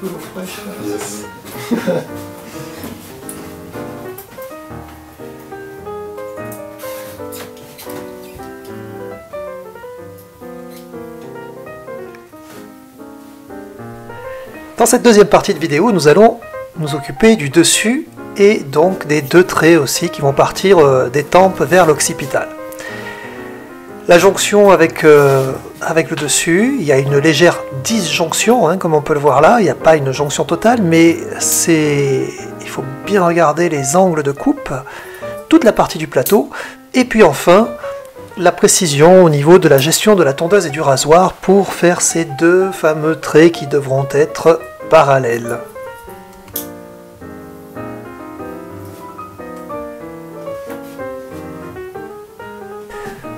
peu l'eau fraîche. Yes. Dans cette deuxième partie de vidéo, nous allons nous occuper du dessus et donc des deux traits aussi qui vont partir des tempes vers l'occipital. La jonction avec le dessus, il y a une légère disjonction, hein, comme on peut le voir là, il n'y a pas une jonction totale, mais il faut bien regarder les angles de coupe, toute la partie du plateau, et puis enfin, la précision au niveau de la gestion de la tondeuse et du rasoir pour faire ces deux fameux traits qui devront être parallèles.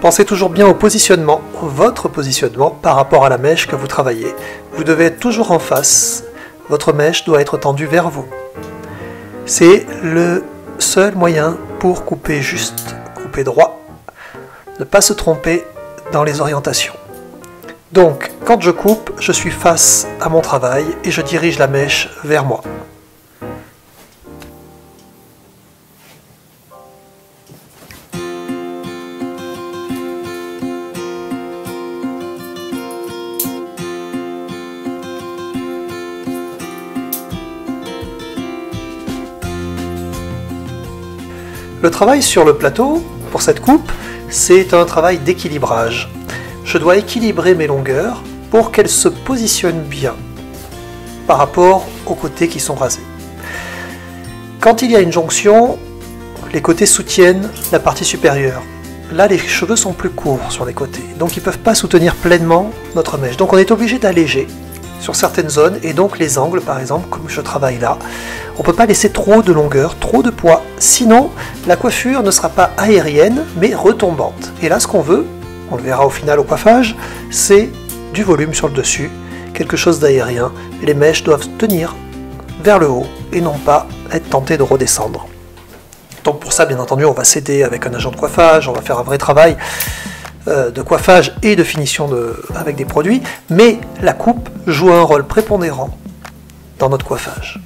Pensez toujours bien au positionnement, votre positionnement par rapport à la mèche que vous travaillez. Vous devez être toujours en face, votre mèche doit être tendue vers vous. C'est le seul moyen pour couper juste, couper droit, ne pas se tromper dans les orientations. Donc, quand je coupe, je suis face à mon travail et je dirige la mèche vers moi. Le travail sur le plateau, pour cette coupe, c'est un travail d'équilibrage. Je dois équilibrer mes longueurs pour qu'elles se positionnent bien par rapport aux côtés qui sont rasés. Quand il y a une jonction, les côtés soutiennent la partie supérieure. Là, les cheveux sont plus courts sur les côtés, donc ils ne peuvent pas soutenir pleinement notre mèche. Donc on est obligé d'alléger sur certaines zones, et donc les angles, par exemple, comme je travaille là, on ne peut pas laisser trop de longueur, trop de poids, sinon la coiffure ne sera pas aérienne, mais retombante. Et là, ce qu'on veut, on le verra au final au coiffage, c'est du volume sur le dessus, quelque chose d'aérien. Les mèches doivent tenir vers le haut et non pas être tentées de redescendre. Donc pour ça, bien entendu, on va s'aider avec un agent de coiffage, on va faire un vrai travail de coiffage et de finition avec des produits, mais la coupe joue un rôle prépondérant dans notre coiffage.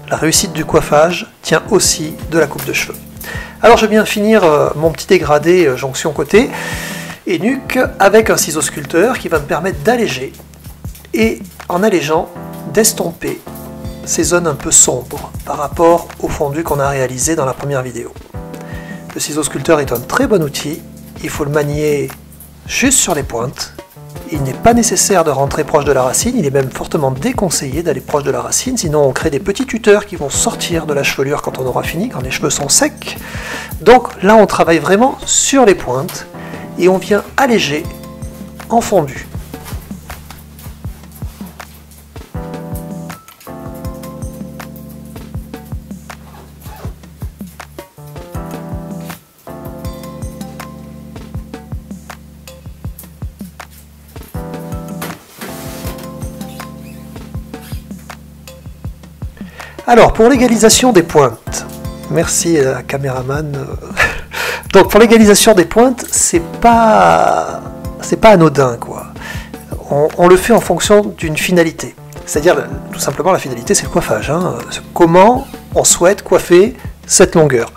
La réussite du coiffage tient aussi de la coupe de cheveux. Alors je viens finir mon petit dégradé jonction côté et nuque avec un ciseau sculpteur qui va me permettre d'alléger et en allégeant d'estomper ces zones un peu sombres par rapport au fondu qu'on a réalisé dans la première vidéo. Le ciseau sculpteur est un très bon outil, il faut le manier juste sur les pointes. Il n'est pas nécessaire de rentrer proche de la racine, il est même fortement déconseillé d'aller proche de la racine, sinon on crée des petits tuteurs qui vont sortir de la chevelure quand on aura fini, quand les cheveux sont secs. Donc là on travaille vraiment sur les pointes et on vient alléger en fondu. Alors, pour l'égalisation des pointes, merci caméraman. Donc, pour l'égalisation des pointes, c'est pas anodin, quoi. On le fait en fonction d'une finalité. C'est-à-dire, tout simplement, la finalité, c'est le coiffage. Hein. Comment on souhaite coiffer cette longueur.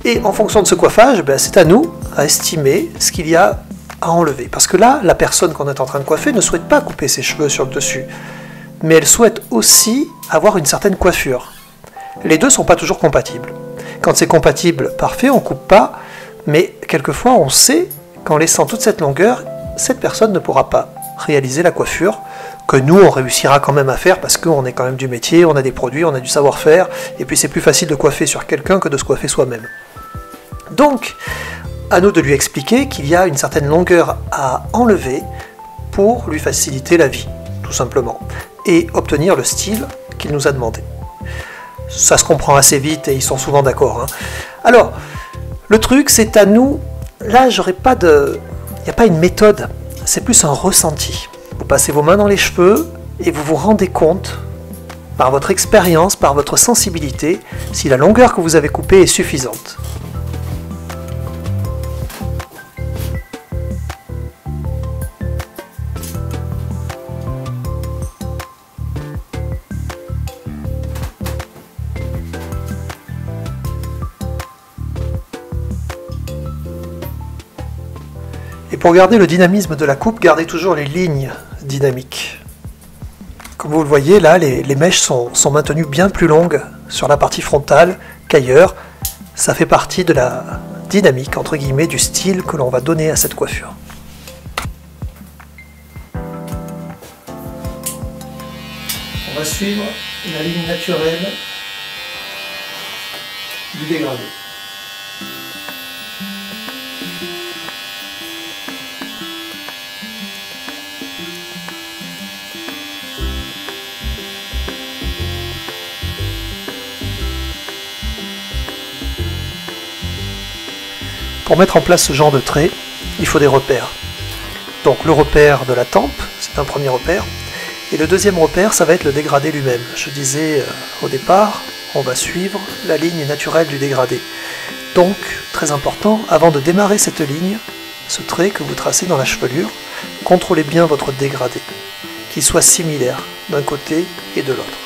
Et en fonction de ce coiffage, ben, c'est à nous à estimer ce qu'il y a à enlever. Parce que là, la personne qu'on est en train de coiffer ne souhaite pas couper ses cheveux sur le dessus. Mais elle souhaite aussi avoir une certaine coiffure. Les deux ne sont pas toujours compatibles. Quand c'est compatible, parfait, on ne coupe pas, mais quelquefois on sait qu'en laissant toute cette longueur, cette personne ne pourra pas réaliser la coiffure que nous on réussira quand même à faire parce qu'on est quand même du métier, on a des produits, on a du savoir-faire, et puis c'est plus facile de coiffer sur quelqu'un que de se coiffer soi-même. Donc, à nous de lui expliquer qu'il y a une certaine longueur à enlever pour lui faciliter la vie, tout simplement, et obtenir le style qu'il nous a demandé. Ça se comprend assez vite et ils sont souvent d'accord. Hein. Alors, le truc, c'est à nous, là, il n'y a pas une méthode, c'est plus un ressenti. Vous passez vos mains dans les cheveux et vous vous rendez compte, par votre expérience, par votre sensibilité, si la longueur que vous avez coupée est suffisante. Et pour garder le dynamisme de la coupe, gardez toujours les lignes dynamiques. Comme vous le voyez, là, les mèches sont maintenues bien plus longues sur la partie frontale qu'ailleurs. Ça fait partie de la dynamique, entre guillemets, du style que l'on va donner à cette coiffure. On va suivre la ligne naturelle du dégradé. Pour mettre en place ce genre de trait, il faut des repères. Donc le repère de la tempe, c'est un premier repère. Et le deuxième repère, ça va être le dégradé lui-même. Je disais au départ, on va suivre la ligne naturelle du dégradé. Donc, très important, avant de démarrer cette ligne, ce trait que vous tracez dans la chevelure, contrôlez bien votre dégradé, qu'il soit similaire d'un côté et de l'autre.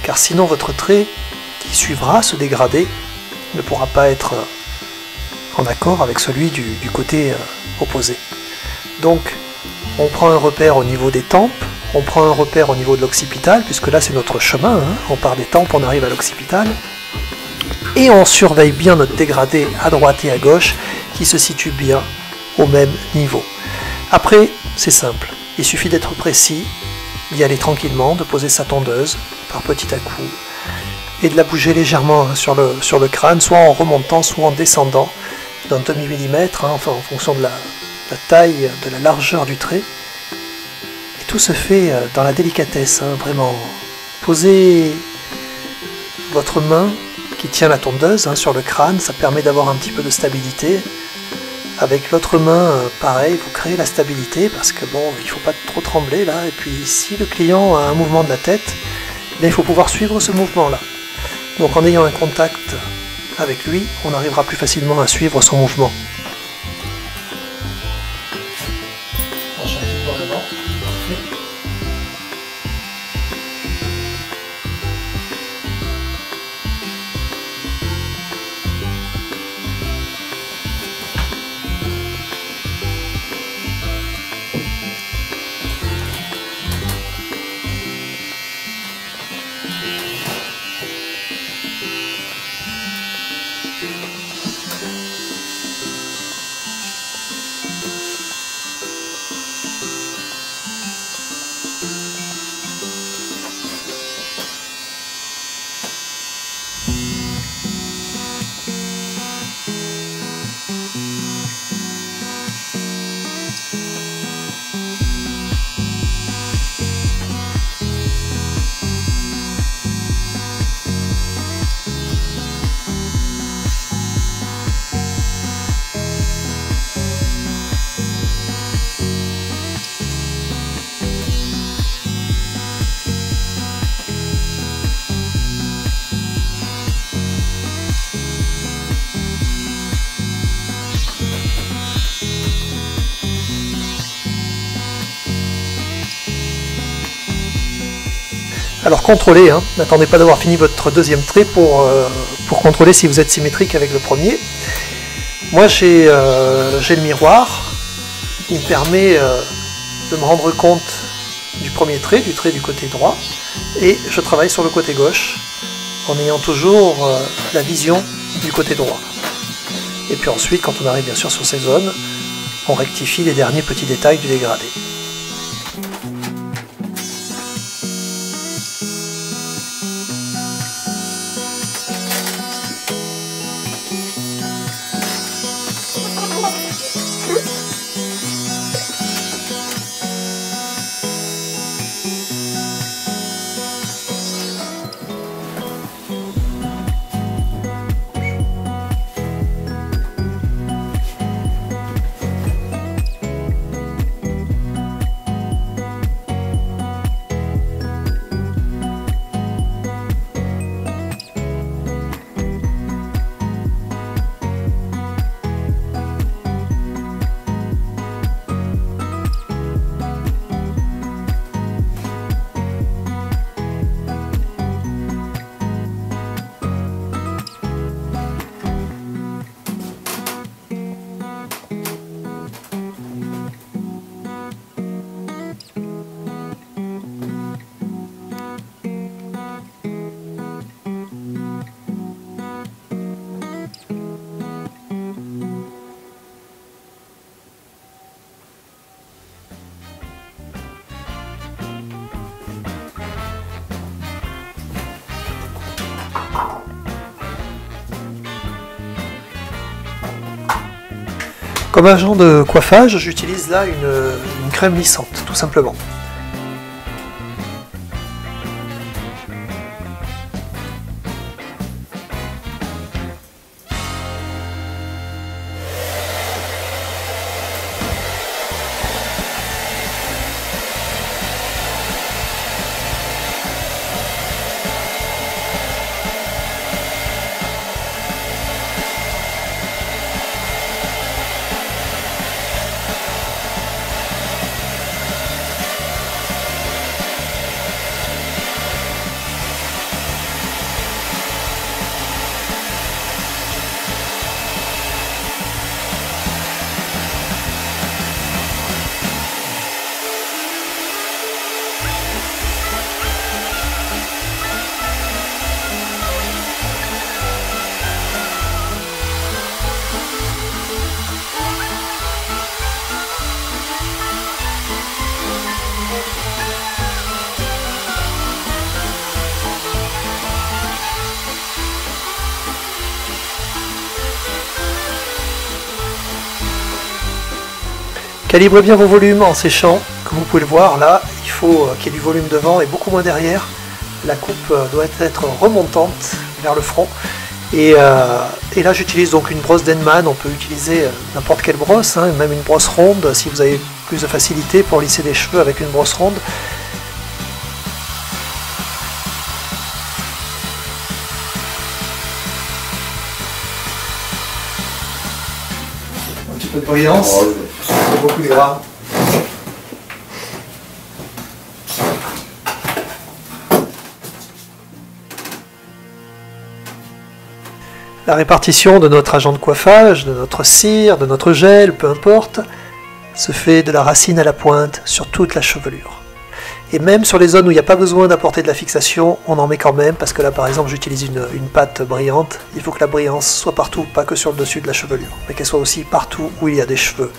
Car sinon votre trait qui suivra ce dégradé ne pourra pas être en accord avec celui du côté opposé. Donc, on prend un repère au niveau des tempes, on prend un repère au niveau de l'occipital, puisque là c'est notre chemin, hein. On part des tempes, on arrive à l'occipital, et on surveille bien notre dégradé à droite et à gauche, qui se situe bien au même niveau. Après, c'est simple, il suffit d'être précis, d'y aller tranquillement, de poser sa tondeuse par petit à coup, et de la bouger légèrement sur le crâne, soit en remontant, soit en descendant, d'un demi-millimètre, hein, enfin en fonction de la taille, de la largeur du trait. Et tout se fait dans la délicatesse, hein, vraiment. Posez votre main qui tient la tondeuse sur le crâne, ça permet d'avoir un petit peu de stabilité. Avec l'autre main, pareil, vous créez la stabilité, parce que bon, il ne faut pas trop trembler là, et puis si le client a un mouvement de la tête, il faut pouvoir suivre ce mouvement-là. Donc en ayant un contact avec lui, on arrivera plus facilement à suivre son mouvement. Alors contrôlez, hein, n'attendez pas d'avoir fini votre deuxième trait pour contrôler si vous êtes symétrique avec le premier. Moi j'ai le miroir, il me permet de me rendre compte du premier trait, du trait du côté droit, et je travaille sur le côté gauche, en ayant toujours la vision du côté droit. Et puis ensuite, quand on arrive bien sûr sur ces zones, on rectifie les derniers petits détails du dégradé. Comme agent de coiffage, j'utilise là une crème lissante, tout simplement. Calibrez bien vos volumes en séchant. Comme vous pouvez le voir, là, il faut qu'il y ait du volume devant et beaucoup moins derrière. La coupe doit être remontante vers le front. Et là, j'utilise donc une brosse Denman. On peut utiliser n'importe quelle brosse, hein, même une brosse ronde, si vous avez plus de facilité pour lisser les cheveux avec une brosse ronde. Un petit peu de brillance. Beaucoup de gras. La répartition de notre agent de coiffage, de notre cire, de notre gel, peu importe, se fait de la racine à la pointe sur toute la chevelure. Et même sur les zones où il n'y a pas besoin d'apporter de la fixation, on en met quand même, parce que là par exemple j'utilise une pâte brillante. Il faut que la brillance soit partout, pas que sur le dessus de la chevelure, mais qu'elle soit aussi partout où il y a des cheveux.